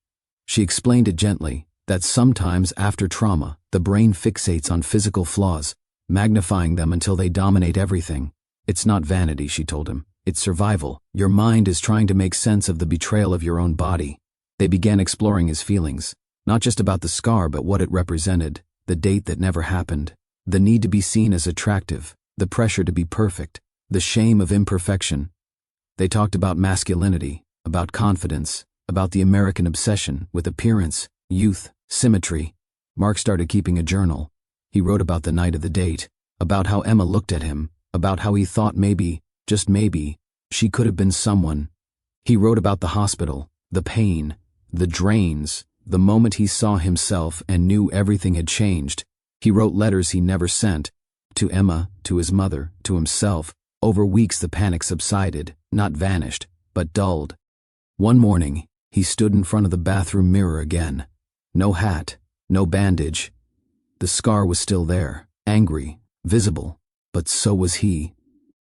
A: She explained it gently, that sometimes after trauma, the brain fixates on physical flaws, magnifying them until they dominate everything. "It's not vanity," she told him. "It's survival. Your mind is trying to make sense of the betrayal of your own body." They began exploring his feelings, not just about the scar but what it represented, the date that never happened, the need to be seen as attractive, the pressure to be perfect, the shame of imperfection. They talked about masculinity, about confidence, about the American obsession with appearance, youth, symmetry. Mark started keeping a journal. He wrote about the night of the date, about how Emma looked at him, about how he thought maybe, just maybe, she could have been someone. He wrote about the hospital, the pain, the drains, the moment he saw himself and knew everything had changed. He wrote letters he never sent, to Emma, to his mother, to himself. Over weeks the panic subsided, not vanished, but dulled. One morning, he stood in front of the bathroom mirror again. No hat, no bandage. The scar was still there, angry, visible, but so was he.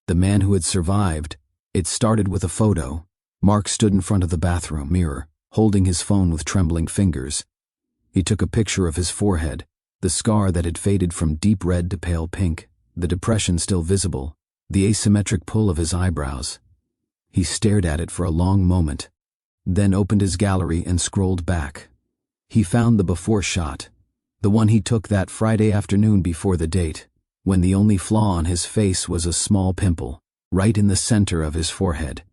A: The man who had survived. It started with a photo. Mark stood in front of the bathroom mirror, holding his phone with trembling fingers. He took a picture of his forehead, the scar that had faded from deep red to pale pink, the depression still visible, the asymmetric pull of his eyebrows. He stared at it for a long moment, then opened his gallery and scrolled back. He found the before shot, the one he took that Friday afternoon before the date, when the only flaw on his face was a small pimple, right in the center of his forehead.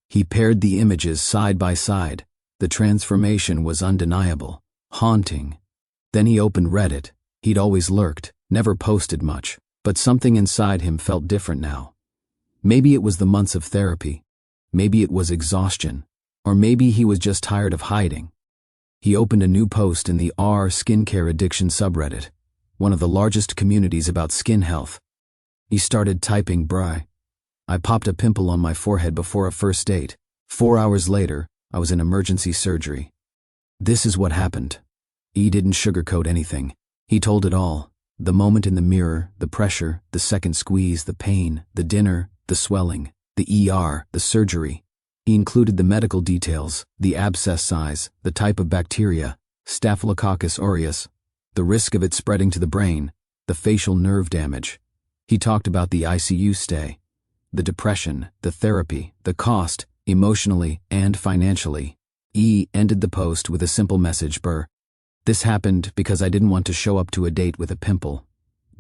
A: He paired the images side by side. The transformation was undeniable, haunting. Then he opened Reddit. He'd always lurked, never posted much, but something inside him felt different now. Maybe it was the months of therapy. Maybe it was exhaustion. Or maybe he was just tired of hiding. He opened a new post in the skincare addiction subreddit, one of the largest communities about skin health. He started typing, "Bruh, I popped a pimple on my forehead before a first date. 4 hours later, I was in emergency surgery." This is what happened. He didn't sugarcoat anything. He told it all. The moment in the mirror, the pressure, the second squeeze, the pain, the dinner, the swelling, the ER, the surgery. He included the medical details, the abscess size, the type of bacteria, Staphylococcus aureus, the risk of it spreading to the brain, the facial nerve damage. He talked about the ICU stay, the depression, the therapy, the cost, emotionally and financially. He ended the post with a simple message, "Brr. This happened because I didn't want to show up to a date with a pimple.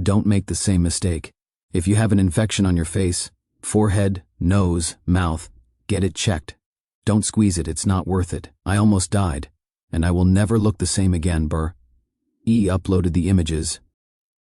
A: Don't make the same mistake. If you have an infection on your face, forehead, nose, mouth, get it checked. Don't squeeze it, it's not worth it. I almost died, and I will never look the same again, Brr." He uploaded the images.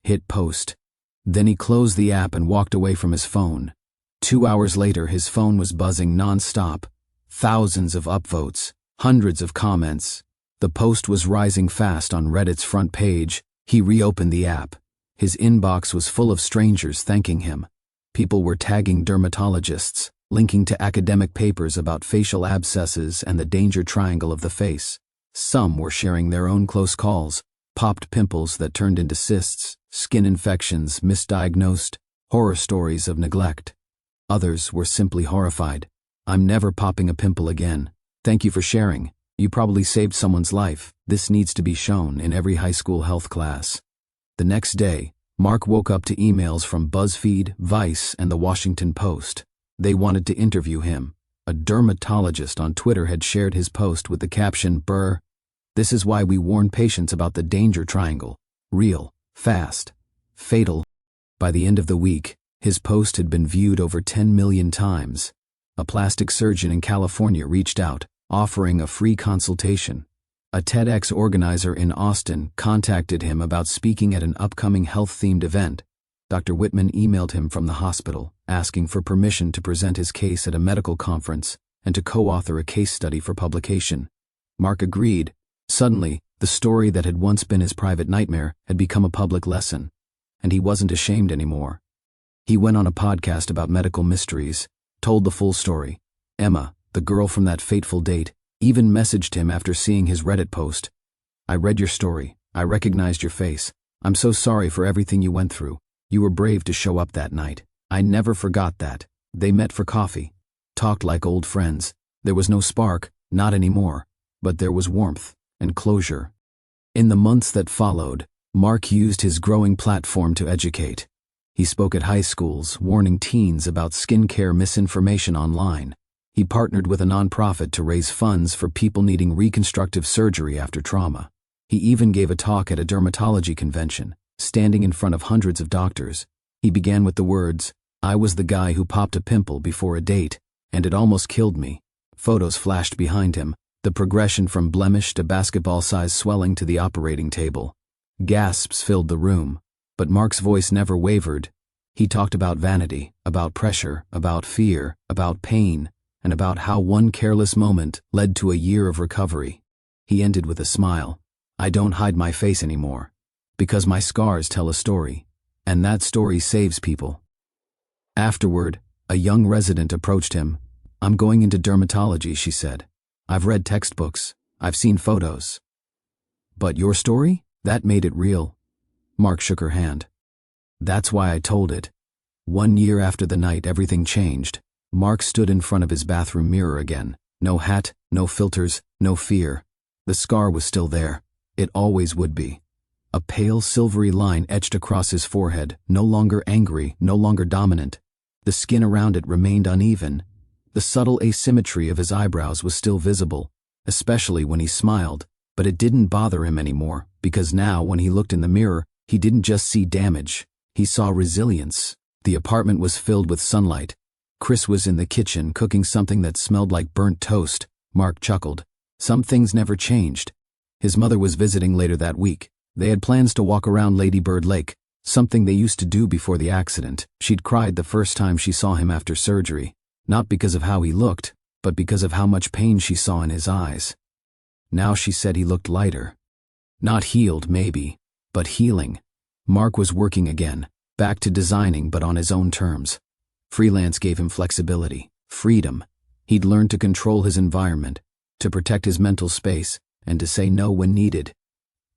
A: Hit post. Then he closed the app and walked away from his phone. 2 hours later, his phone was buzzing non-stop. Thousands of upvotes, hundreds of comments. The post was rising fast on Reddit's front page. He reopened the app. His inbox was full of strangers thanking him. People were tagging dermatologists, linking to academic papers about facial abscesses and the danger triangle of the face. Some were sharing their own close calls, popped pimples that turned into cysts, skin infections misdiagnosed, horror stories of neglect. Others were simply horrified. "I'm never popping a pimple again. Thank you for sharing. You probably saved someone's life. This needs to be shown in every high school health class." The next day, Mark woke up to emails from BuzzFeed, Vice, and the Washington Post. They wanted to interview him. A dermatologist on Twitter had shared his post with the caption, "Brr, this is why we warn patients about the danger triangle. Real, fast, fatal." By the end of the week, his post had been viewed over 10 million times. A plastic surgeon in California reached out, offering a free consultation. A TEDx organizer in Austin contacted him about speaking at an upcoming health-themed event. Dr. Whitman emailed him from the hospital, asking for permission to present his case at a medical conference and to co-author a case study for publication. Mark agreed. Suddenly, the story that had once been his private nightmare had become a public lesson, and he wasn't ashamed anymore. He went on a podcast about medical mysteries, told the full story. Emma, the girl from that fateful date, even messaged him after seeing his Reddit post. "I read your story. I recognized your face. I'm so sorry for everything you went through. You were brave to show up that night. I never forgot that." They met for coffee, talked like old friends. There was no spark, not anymore, but there was warmth and closure. In the months that followed, Mark used his growing platform to educate. He spoke at high schools, warning teens about skincare misinformation online. He partnered with a nonprofit to raise funds for people needing reconstructive surgery after trauma. He even gave a talk at a dermatology convention, standing in front of hundreds of doctors. He began with the words, "I was the guy who popped a pimple before a date, and it almost killed me." Photos flashed behind him, the progression from blemish to basketball-sized swelling to the operating table. Gasps filled the room, but Mark's voice never wavered. He talked about vanity, about pressure, about fear, about pain, and about how one careless moment led to a year of recovery. He ended with a smile. "I don't hide my face anymore, because my scars tell a story, and that story saves people." Afterward, a young resident approached him. "I'm going into dermatology," she said. "I've read textbooks. I've seen photos." "But your story? That made it real." Mark shook her hand. "That's why I told it." 1 year after the night everything changed. Mark stood in front of his bathroom mirror again. No hat, no filters, no fear. The scar was still there. It always would be. A pale silvery line etched across his forehead, no longer angry, no longer dominant. The skin around it remained uneven. The subtle asymmetry of his eyebrows was still visible, especially when he smiled, but it didn't bother him anymore, because now when he looked in the mirror, he didn't just see damage. He saw resilience. The apartment was filled with sunlight. Chris was in the kitchen cooking something that smelled like burnt toast. Mark chuckled. Some things never changed. His mother was visiting later that week. They had plans to walk around Lady Bird Lake, something they used to do before the accident. She'd cried the first time she saw him after surgery, not because of how he looked, but because of how much pain she saw in his eyes. Now she said he looked lighter. Not healed, maybe, but healing. Mark was working again, back to designing but on his own terms. Freelance gave him flexibility, freedom. He'd learned to control his environment, to protect his mental space, and to say no when needed.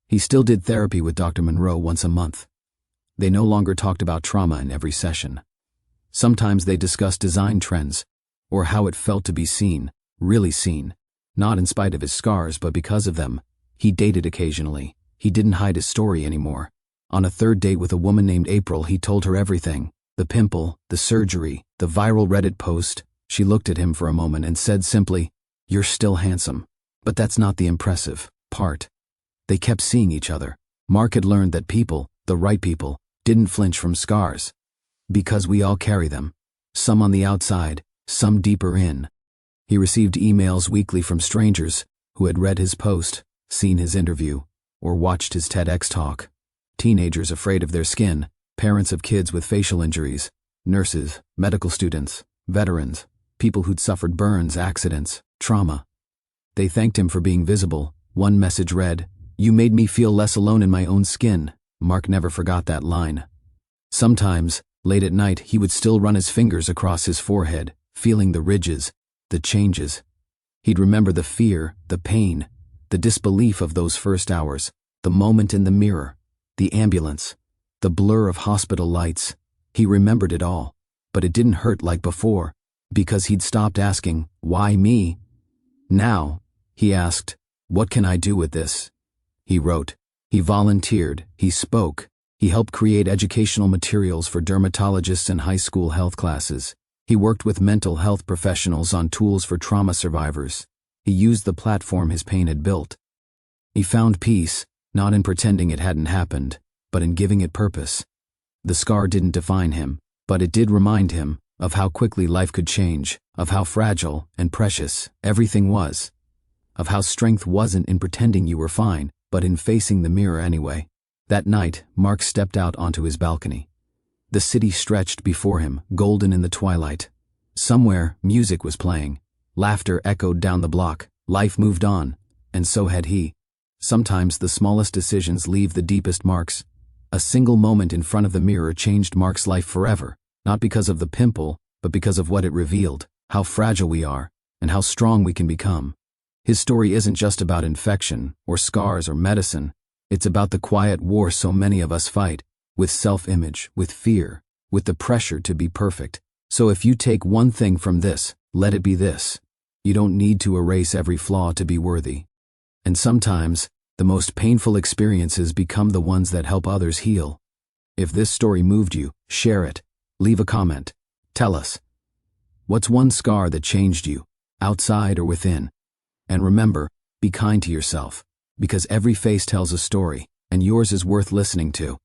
A: He still did therapy with Dr. Monroe once a month. They no longer talked about trauma in every session. Sometimes they discussed design trends, or how it felt to be seen, really seen, not in spite of his scars but because of them. He dated occasionally. He didn't hide his story anymore. On a third date with a woman named April, he told her everything. The pimple, the surgery, the viral Reddit post. She looked at him for a moment and said simply, "You're still handsome." But that's not the impressive part. They kept seeing each other. Mark had learned that people, the right people, didn't flinch from scars. Because we all carry them. Some on the outside, some deeper in. He received emails weekly from strangers who had read his post, seen his interview, or watched his TEDx talk. Teenagers afraid of their skin, parents of kids with facial injuries, nurses, medical students, veterans, people who'd suffered burns, accidents, trauma. They thanked him for being visible. One message read, "You made me feel less alone in my own skin." Mark never forgot that line. Sometimes, late at night, he would still run his fingers across his forehead, feeling the ridges, the changes. He'd remember the fear, the pain, the disbelief of those first hours, the moment in the mirror, the ambulance, the blur of hospital lights. He remembered it all, but it didn't hurt like before, because he'd stopped asking, "Why me?" Now, he asked, "What can I do with this?" He wrote, he volunteered, he spoke, he helped create educational materials for dermatologists and high school health classes. He worked with mental health professionals on tools for trauma survivors. He used the platform his pain had built. He found peace, not in pretending it hadn't happened, but in giving it purpose. The scar didn't define him, but it did remind him of how quickly life could change, of how fragile and precious everything was, of how strength wasn't in pretending you were fine, but in facing the mirror anyway. That night, Mark stepped out onto his balcony. The city stretched before him, golden in the twilight. Somewhere, music was playing. Laughter echoed down the block. Life moved on, and so had he. Sometimes the smallest decisions leave the deepest marks. A single moment in front of the mirror changed Mark's life forever, not because of the pimple, but because of what it revealed, how fragile we are, and how strong we can become. His story isn't just about infection, or scars, or medicine. It's about the quiet war so many of us fight, with self-image, with fear, with the pressure to be perfect. So if you take one thing from this, let it be this. You don't need to erase every flaw to be worthy. And sometimes, the most painful experiences become the ones that help others heal. If this story moved you, share it. Leave a comment. Tell us. What's one scar that changed you, outside or within? And remember, be kind to yourself, because every face tells a story, and yours is worth listening to.